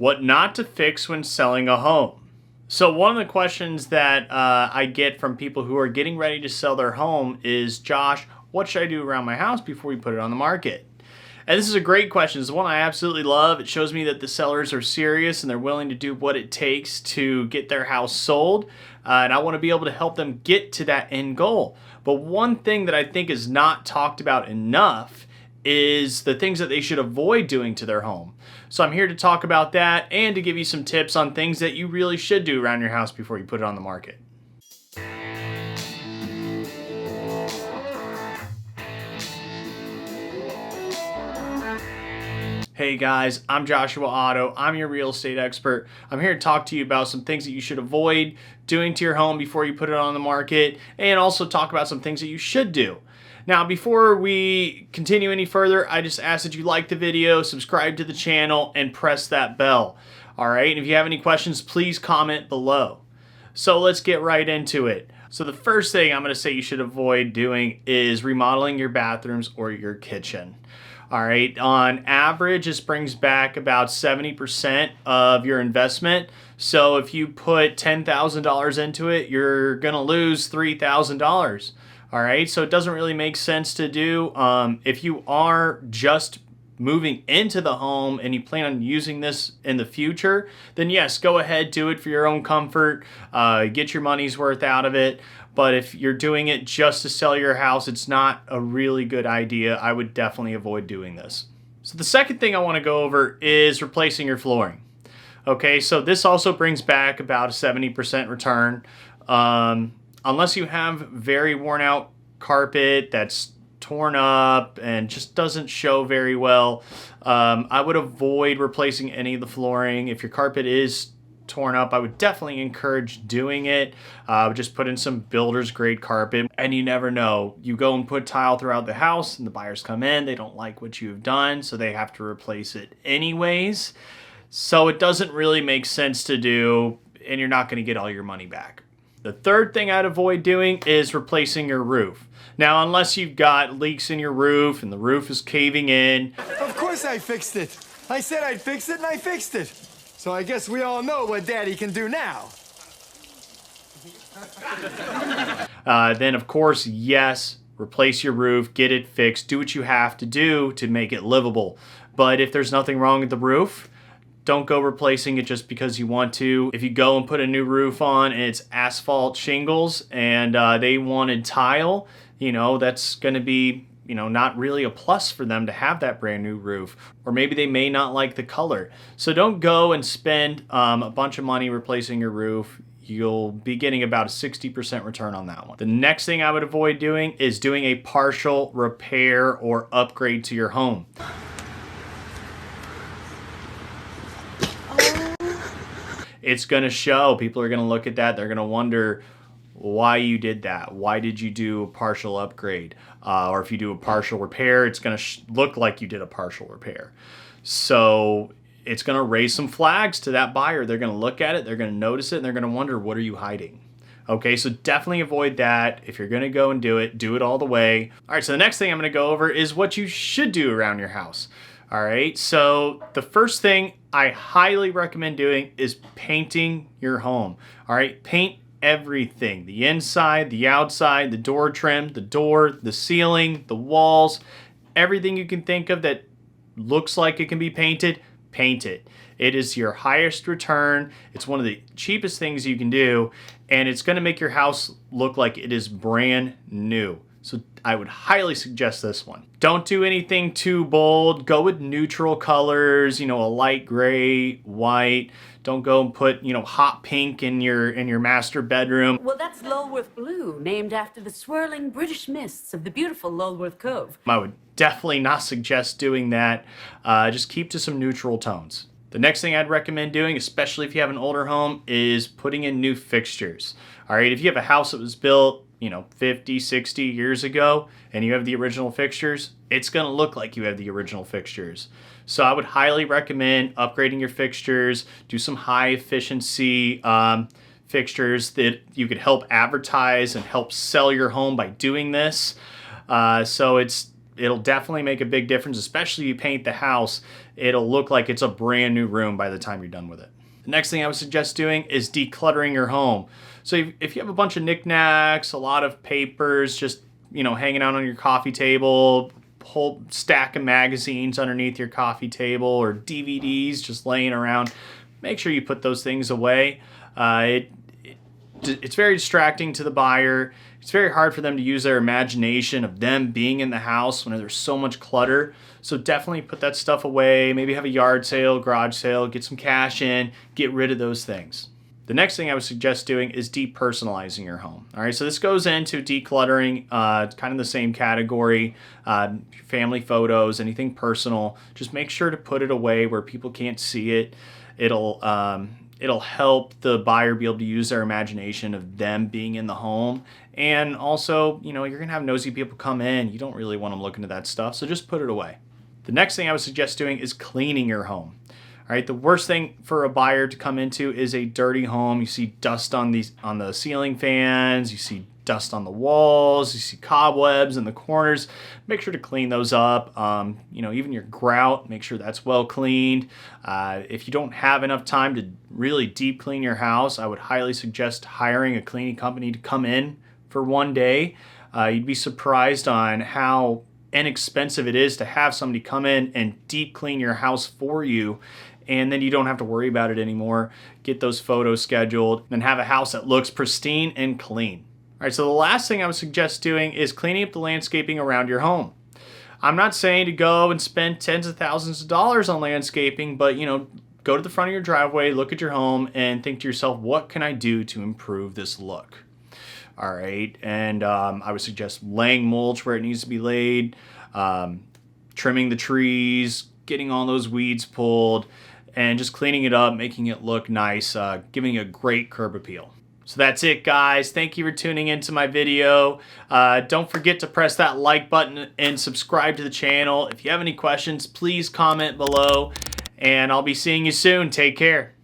What not to fix when selling a home. So one of the questions that I get from people who are getting ready to sell their home is, Josh, what should I do around my house before we put it on the market? And this is a great question. It's one I absolutely love. It shows me that the sellers are serious and they're willing to do what it takes to get their house sold. And I want to be able to help them get to that end goal. But one thing that I think is not talked about enough is the things that they should avoid doing to their home. So I'm here to talk about that and to give you some tips on things that you really should do around your house before you put it on the market. Hey guys, I'm Joshua Otto. I'm your real estate expert. I'm here to talk to you about some things that you should avoid doing to your home before you put it on the market, and also talk about some things that you should do. Now, before we continue any further, I just ask that you like the video, subscribe to the channel, and press that bell. All right, and if you have any questions, please comment below. So let's get right into it. So the first thing I'm going to say you should avoid doing is remodeling your bathrooms or your kitchen. All right, on average, this brings back about 70% of your investment. So if you put $10,000 into it, you're going to lose $3,000. All right, so it doesn't really make sense to do. If you are just moving into the home and you plan on using this in the future, then yes, go ahead, do it for your own comfort, get your money's worth out of it. But if you're doing it just to sell your house, it's not a really good idea. I would definitely avoid doing this. So the second thing I want to go over is replacing your flooring. Okay, so this also brings back about a 70% return. Unless you have very worn out carpet that's torn up and just doesn't show very well, I would avoid replacing any of the flooring. If your carpet is torn up, I would definitely encourage doing it. Just put in some builder's grade carpet, and you never know. You go and put tile throughout the house and the buyers come in, they don't like what you've done, so they have to replace it anyways. So it doesn't really make sense to do, and you're not going to get all your money back. The third thing I'd avoid doing is replacing your roof. Now, unless you've got leaks in your roof and the roof is caving in. Of course I fixed it. I said I'd fix it and I fixed it. So I guess we all know what Daddy can do now. Then, of course, yes, replace your roof, get it fixed, do what you have to do to make it livable. But if there's nothing wrong with the roof, don't go replacing it just because you want to. If you go and put a new roof on and it's asphalt shingles and they wanted tile, that's going to be not really a plus for them to have that brand new roof, or maybe they may not like the color. So don't go and spend a bunch of money replacing your roof. You'll be getting about a 60% return on that one. The next thing I would avoid doing is doing a partial repair or upgrade to your home. It's going to show. People are going to look at that. They're going to wonder why you did that. Why did you do a partial upgrade? Or if you do a partial repair, it's going to look like you did a partial repair. So it's going to raise some flags to that buyer. They're going to look at it, they're going to notice it, and they're going to wonder, what are you hiding? Okay, so definitely avoid that. If you're going to go and do it all the way. All right, so the next thing I'm going to go over is what you should do around your house. All right, so the first thing I highly recommend doing is painting your home. All right, paint everything, the inside, the outside, the door trim, the door, the ceiling, the walls, everything you can think of that looks like it can be painted, paint it. It is your highest return. It's one of the cheapest things you can do, and it's going to make your house look like it is brand new. So I would highly suggest this one. Don't do anything too bold. Go with neutral colors, a light gray, white. Don't go and put, hot pink in your master bedroom. Well, that's Lulworth Blue, named after the swirling British mists of the beautiful Lulworth Cove. I would definitely not suggest doing that. Just keep to some neutral tones. The next thing I'd recommend doing, especially if you have an older home, is putting in new fixtures. All right, if you have a house that was built 50, 60 years ago, and you have the original fixtures, it's going to look like you have the original fixtures. So I would highly recommend upgrading your fixtures, do some high efficiency fixtures that you could help advertise and help sell your home by doing this. So it's It'll definitely make a big difference, especially if you paint the house. It'll look like it's a brand new room by the time you're done with it. The next thing I would suggest doing is decluttering your home. So if you have a bunch of knickknacks, a lot of papers, just hanging out on your coffee table, whole stack of magazines underneath your coffee table, or DVDs just laying around, make sure you put those things away. It's very distracting to the buyer. It's very hard for them to use their imagination of them being in the house when there's so much clutter. So definitely put that stuff away. Maybe have a yard sale, garage sale, get some cash in, get rid of those things. The next thing I would suggest doing is depersonalizing your home. All right, so this goes into decluttering, kind of the same category. Family photos, anything personal, just make sure to put it away where people can't see it. It'll help the buyer be able to use their imagination of them being in the home. And also, you're gonna have nosy people come in. You don't really want them looking at that stuff, so just put it away. The next thing I would suggest doing is cleaning your home. All right, the worst thing for a buyer to come into is a dirty home. You see dust on the ceiling fans, you see dust on the walls, you see cobwebs in the corners. Make sure to clean those up. Even your grout, make sure that's well cleaned. If you don't have enough time to really deep clean your house, I would highly suggest hiring a cleaning company to come in for one day. You'd be surprised on how inexpensive it is to have somebody come in and deep clean your house for you, and then you don't have to worry about it anymore. Get those photos scheduled and have a house that looks pristine and clean. All right, so the last thing I would suggest doing is cleaning up the landscaping around your home. I'm not saying to go and spend tens of thousands of dollars on landscaping, but go to the front of your driveway, look at your home, and think to yourself, what can I do to improve this look? All right, and I would suggest laying mulch where it needs to be laid, trimming the trees, getting all those weeds pulled, and just cleaning it up, making it look nice, giving it a great curb appeal. So that's it, guys. Thank you for tuning into my video. Don't forget to press that like button and subscribe to the channel. If you have any questions, please comment below, and I'll be seeing you soon. Take care.